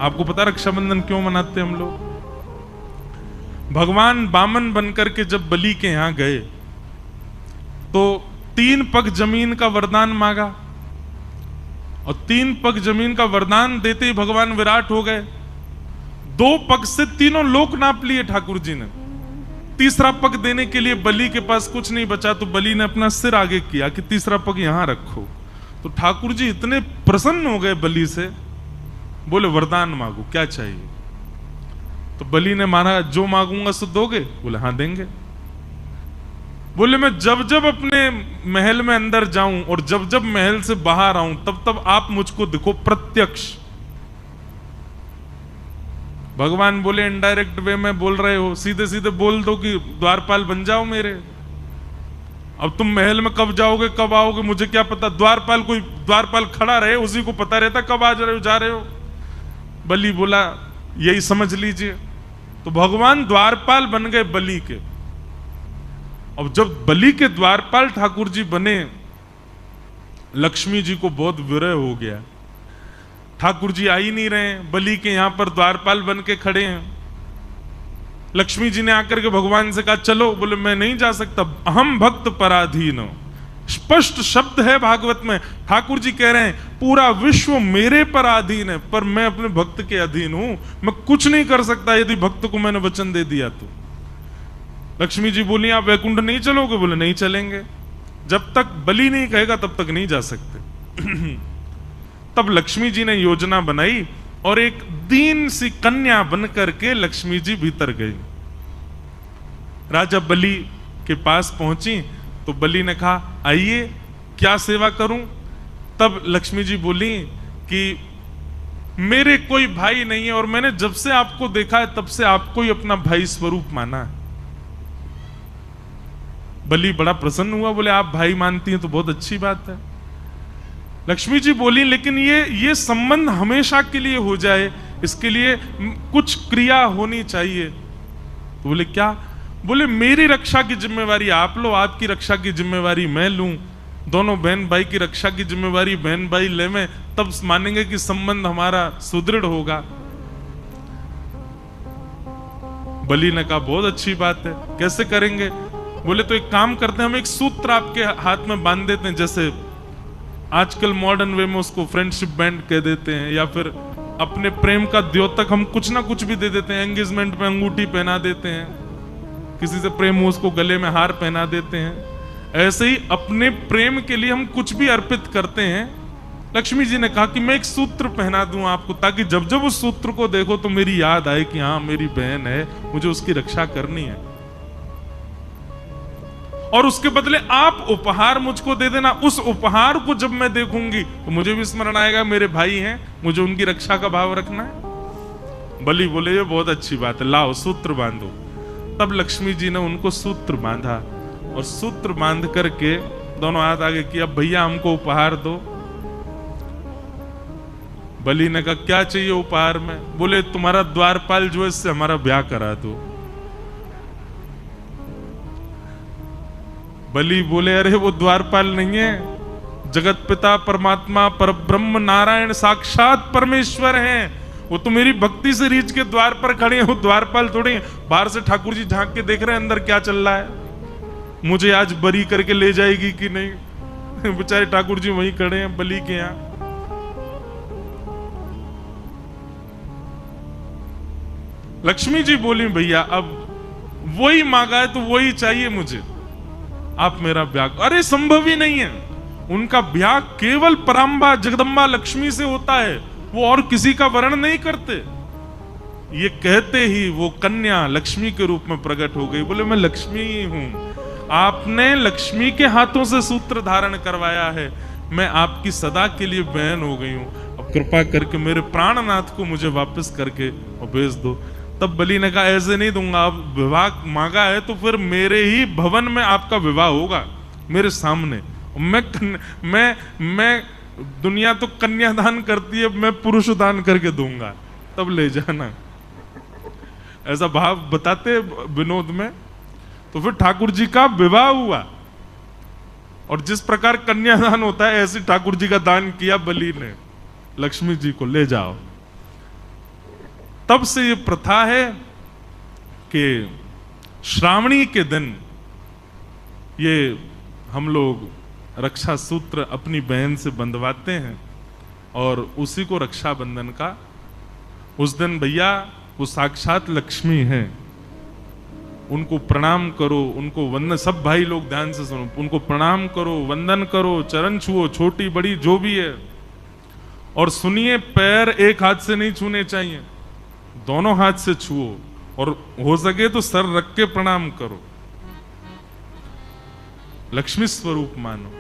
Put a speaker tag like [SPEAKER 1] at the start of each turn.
[SPEAKER 1] आपको पता रक्षाबंधन क्यों मनाते हैं हम लोग? भगवान बामन बनकर के जब बलि के यहां गए तो 3 पग जमीन का वरदान मांगा, और 3 पग जमीन का वरदान देते ही भगवान विराट हो गए। 2 पग से तीनों लोक नाप लिए ठाकुर जी ने। तीसरा पग देने के लिए बलि के पास कुछ नहीं बचा, तो बलि ने अपना सिर आगे किया कि तीसरा पग यहां रखो। तो ठाकुर जी इतने प्रसन्न हो गए बलि से, बोले वरदान मांगो, क्या चाहिए? तो बलि ने माना, जो मांगूंगा सो दोगे? बोले हाँ देंगे। बोले मैं जब जब अपने महल में अंदर जाऊं और जब जब महल से बाहर आऊं तब तब आप मुझको दिखो प्रत्यक्ष। भगवान बोले इनडायरेक्ट वे में बोल रहे हो, सीधे सीधे बोल दो कि द्वारपाल बन जाओ मेरे। अब तुम महल में कब जाओगे कब आओगे मुझे क्या पता? द्वारपाल खड़ा रहे, उसी को पता रहता कब आ रहे हो जा रहे हो। बलि बोला यही समझ लीजिए। तो भगवान द्वारपाल बन गए बलि के। अब जब बलि के द्वारपाल ठाकुर जी बने, लक्ष्मी जी को बहुत विरह हो गया। ठाकुर जी आ ही नहीं रहे, बलि के यहां पर द्वारपाल बन के खड़े हैं। लक्ष्मी जी ने आकर के भगवान से कहा चलो। बोले मैं नहीं जा सकता, अहम भक्त पराधीन। स्पष्ट शब्द है भागवत में, ठाकुर जी कह रहे हैं पूरा विश्व मेरे पर अधीन है, पर मैं अपने भक्त के अधीन हूं, मैं कुछ नहीं कर सकता यदि भक्त को मैंने वचन दे दिया तो। लक्ष्मी जी बोली आप वैकुंठ नहीं चलोगे? बोले नहीं चलेंगे, जब तक बलि नहीं कहेगा तब तक नहीं जा सकते। तब लक्ष्मी जी ने योजना बनाई और एक दीन सी कन्या बन करके लक्ष्मी जी भीतर गई। राजा बलि के पास पहुंची तो बलि ने कहा आइए क्या सेवा करूं? तब लक्ष्मी जी बोली कि मेरे कोई भाई नहीं है और मैंने जब से आपको देखा है तब से आपको ही अपना भाई स्वरूप माना है। बलि बड़ा प्रसन्न हुआ, बोले आप भाई मानती हैं तो बहुत अच्छी बात है। लक्ष्मी जी बोली लेकिन ये संबंध हमेशा के लिए हो जाए, इसके लिए कुछ क्रिया होनी चाहिए। तो बोले क्या? बोले मेरी रक्षा की जिम्मेवारी आप लो, आपकी रक्षा की जिम्मेवारी मैं लूं, दोनों बहन भाई की रक्षा की जिम्मेवारी बहन भाई ले में, तब मानेंगे कि संबंध हमारा सुदृढ़ होगा। बलि ने कहा बहुत अच्छी बात है, कैसे करेंगे? बोले तो एक काम करते हैं, हम एक सूत्र आपके हाथ में बांध देते हैं, जैसे आजकल मॉडर्न वे में उसको फ्रेंडशिप बैंड कह देते हैं, या फिर अपने प्रेम का द्योतक हम कुछ ना कुछ भी दे देते हैं। एंगेजमेंट में अंगूठी पहना देते हैं, किसी से प्रेम हो उसको गले में हार पहना देते हैं। ऐसे ही अपने प्रेम के लिए हम कुछ भी अर्पित करते हैं। लक्ष्मी जी ने कहा कि मैं एक सूत्र पहना दूं आपको, ताकि जब जब उस सूत्र को देखो तो मेरी याद आए कि हाँ मेरी बहन है, मुझे उसकी रक्षा करनी है, और उसके बदले आप उपहार मुझको दे देना। उस उपहार को जब मैं देखूंगी तो मुझे भी स्मरण आएगा मेरे भाई हैं, मुझे उनकी रक्षा का भाव रखना है। बलि बोले ये बहुत अच्छी बात है, लाओ सूत्र बांधो। तब लक्ष्मी जी ने उनको सूत्र बांधा, और सूत्र बांध करके दोनों हाथ आगे किया, भैया हमको उपहार दो। बलि ने कहा क्या चाहिए उपहार में? बोले तुम्हारा द्वारपाल जो है इससे हमारा ब्याह करा दो। बलि बोले अरे वो द्वारपाल नहीं है, जगत पिता परमात्मा परब्रह्म नारायण साक्षात परमेश्वर हैं, वो तो मेरी भक्ति से रीछ के द्वार पर खड़े हैं, वो द्वारपाल थोड़े। बाहर से ठाकुर जी झांक के देख रहे हैं अंदर क्या चल रहा है, मुझे आज बरी करके ले जाएगी कि नहीं। बेचारे ठाकुर जी वहीं खड़े हैं बलि के यहां। लक्ष्मी जी बोली भैया अब वही मांगा है तो वही चाहिए मुझे, आप मेरा ब्याह। अरे संभव ही नहीं है, उनका ब्याह केवल पराम्बा जगदम्बा लक्ष्मी से होता है, वो और किसी का वर्ण नहीं करते। ये कहते ही वो कन्या लक्ष्मी के रूप में प्रकट हो गई। बोले मैं लक्ष्मी ही हूं, आपने लक्ष्मी के हाथों से सूत्र धारण करवाया है, मैं आपकी सदा के लिए बहन हो गई हूं, अब कृपा करके मेरे प्राणनाथ को मुझे वापस करके भेज दो। तब बलि ने कहा ऐसे नहीं दूंगा, आप विवाह मांगा है तो फिर मेरे ही भवन में आपका विवाह होगा, मेरे सामने। मैं दुनिया तो कन्यादान करती है, मैं पुरुष दान करके दूंगा, तब ले जाना। ऐसा भाव बताते विनोद में। तो फिर ठाकुर जी का विवाह हुआ, और जिस प्रकार कन्यादान होता है ऐसे ठाकुर जी का दान किया बलि ने। लक्ष्मी जी को ले जाओ। तब से ये प्रथा है कि श्रावणी के दिन ये हम लोग रक्षा सूत्र अपनी बहन से बंधवाते हैं और उसी को रक्षाबंधन का, उस दिन भैया वो साक्षात लक्ष्मी है, उनको प्रणाम करो, उनको वंदन, सब भाई लोग ध्यान से सुनो, उनको प्रणाम करो, वंदन करो, चरण छुओ, छोटी बड़ी जो भी है। और सुनिए, पैर एक हाथ से नहीं छूने चाहिए, दोनों हाथ से छुओ, और हो सके तो सर रख के प्रणाम करो, लक्ष्मी स्वरूप मानो।